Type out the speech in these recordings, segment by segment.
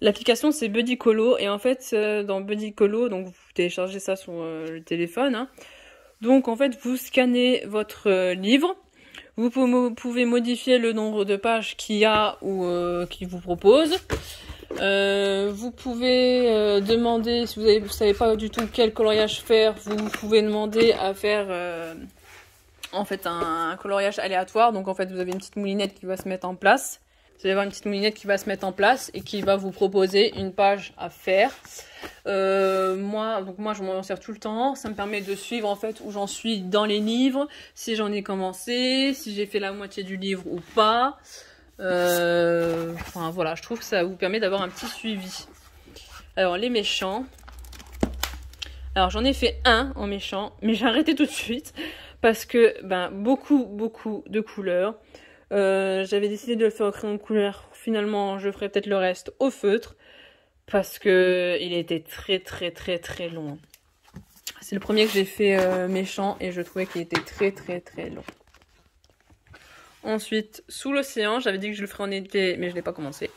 L'application c'est Buddycolo et en fait dans Buddycolo, donc vous téléchargez ça sur le téléphone, hein. Donc en fait vous scannez votre livre, vous pouvez modifier le nombre de pages qu'il y a ou qu'il vous propose. Vous pouvez demander, si vous savez pas du tout quel coloriage faire, vous pouvez demander à faire en fait un coloriage aléatoire. Donc en fait vous avez une petite moulinette qui va se mettre en place. Vous allez avoir une petite moulinette qui va se mettre en place et qui va vous proposer une page à faire. Moi je m'en sers tout le temps. Ça me permet de suivre en fait où j'en suis dans les livres, si j'en ai commencé, si j'ai fait la moitié du livre ou pas. Enfin voilà, je trouve que ça vous permet d'avoir un petit suivi. Alors les méchants. Alors j'en ai fait un en méchant, mais j'ai arrêté tout de suite parce que beaucoup de couleurs. J'avais décidé de le faire au crayon de couleur. Finalement, je ferai peut-être le reste au feutre parce que il était très long. C'est le premier que j'ai fait méchant et je trouvais qu'il était très long. Ensuite, Sous l'océan, j'avais dit que je le ferais en été, mais je l'ai pas commencé.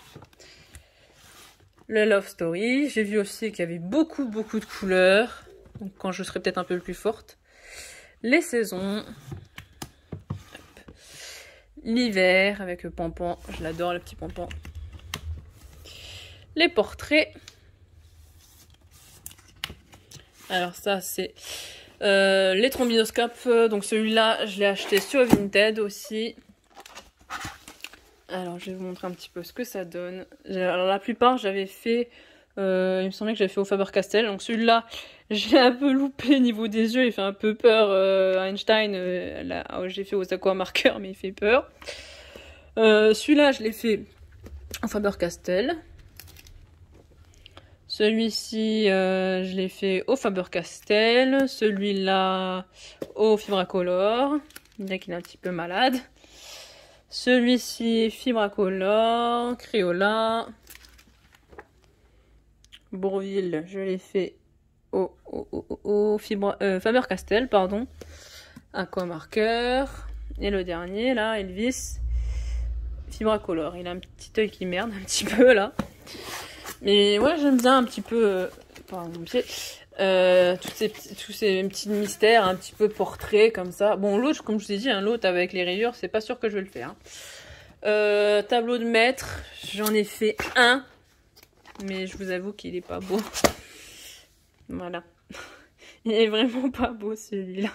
Le Love Story, j'ai vu aussi qu'il y avait beaucoup de couleurs, donc quand je serai peut-être un peu plus forte. Les saisons. L'hiver avec le Pampan, je l'adore le petit Pampan. Les portraits. Alors ça c'est les trombinoscopes, donc celui-là je l'ai acheté sur Vinted aussi. Alors je vais vous montrer un petit peu ce que ça donne. Alors la plupart j'avais fait, il me semblait que j'avais fait au Faber-Castell, donc celui-là j'ai un peu loupé niveau des yeux, il fait un peu peur. Einstein, là, j'ai fait aux aquamarqueurs mais il fait peur. Celui-là je l'ai fait au Faber-Castell. Celui-ci, je l'ai fait au Faber-Castell. Celui-là, au Fibracolor. Il est un petit peu malade. Celui-ci, Fibracolor, Crayola. Bourville, je l'ai fait au Faber-Castell, pardon. Aquamarqueur. Et le dernier, là, Elvis, Fibracolor. Il a un petit œil qui merde un petit peu, là. Mais ouais, j'aime bien un petit peu, pardon, mon pied, tous ces petits mystères, un petit peu portraits comme ça. Bon, l'autre, comme je vous ai dit, hein, l'autre avec les rayures, c'est pas sûr que je vais le faire. Tableau de maître, j'en ai fait un, mais je vous avoue qu'il est pas beau. Voilà. Il est vraiment pas beau celui-là.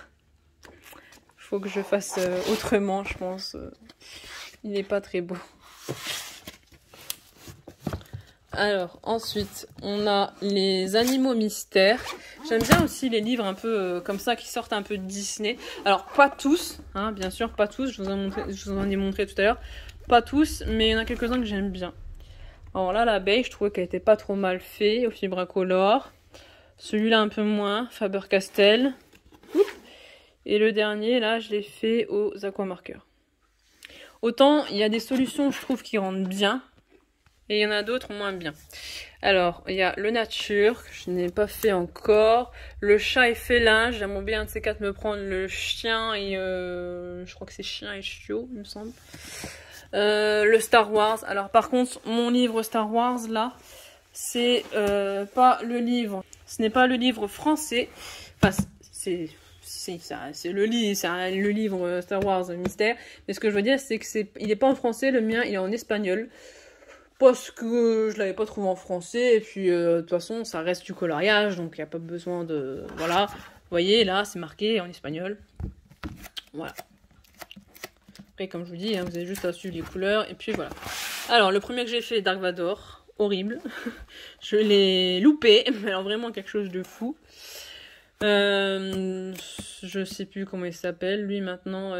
Faut que je fasse autrement, je pense. Il n'est pas très beau. Alors, ensuite, on a les animaux mystères. J'aime bien aussi les livres un peu comme ça, qui sortent un peu de Disney. Alors, pas tous, hein, bien sûr, pas tous. Je vous en ai montré tout à l'heure. Pas tous, mais il y en a quelques-uns que j'aime bien. Alors là, l'abeille, je trouvais qu'elle était pas trop mal faite, au Fibracolor. Celui-là, un peu moins, Faber-Castell. Et le dernier, là, je l'ai fait aux aquamarqueurs. Autant, il y a des solutions, je trouve, qui rendent bien. Et il y en a d'autres moins bien. Alors, il y a le nature, que je n'ai pas fait encore. Le chat et félin, j'aimerais bien un de ces quatre me prendre le chien et... je crois que c'est chien et chiot, il me semble. Le Star Wars. Alors par contre, mon livre Star Wars, là, c'est pas le livre. Ce n'est pas le livre français. Enfin, c'est le livre Star Wars Mystère. Mais ce que je veux dire, c'est que il n'est pas en français, le mien, il est en espagnol. Parce que je l'avais pas trouvé en français, et puis de toute façon ça reste du coloriage, donc il n'y a pas besoin de... Voilà, vous voyez là c'est marqué en espagnol. Voilà. Après comme je vous dis, hein, vous avez juste à suivre les couleurs, et puis voilà. Alors le premier que j'ai fait, Dark Vador, horrible. Je l'ai loupé, mais alors vraiment quelque chose de fou. Je sais plus comment il s'appelle, lui maintenant...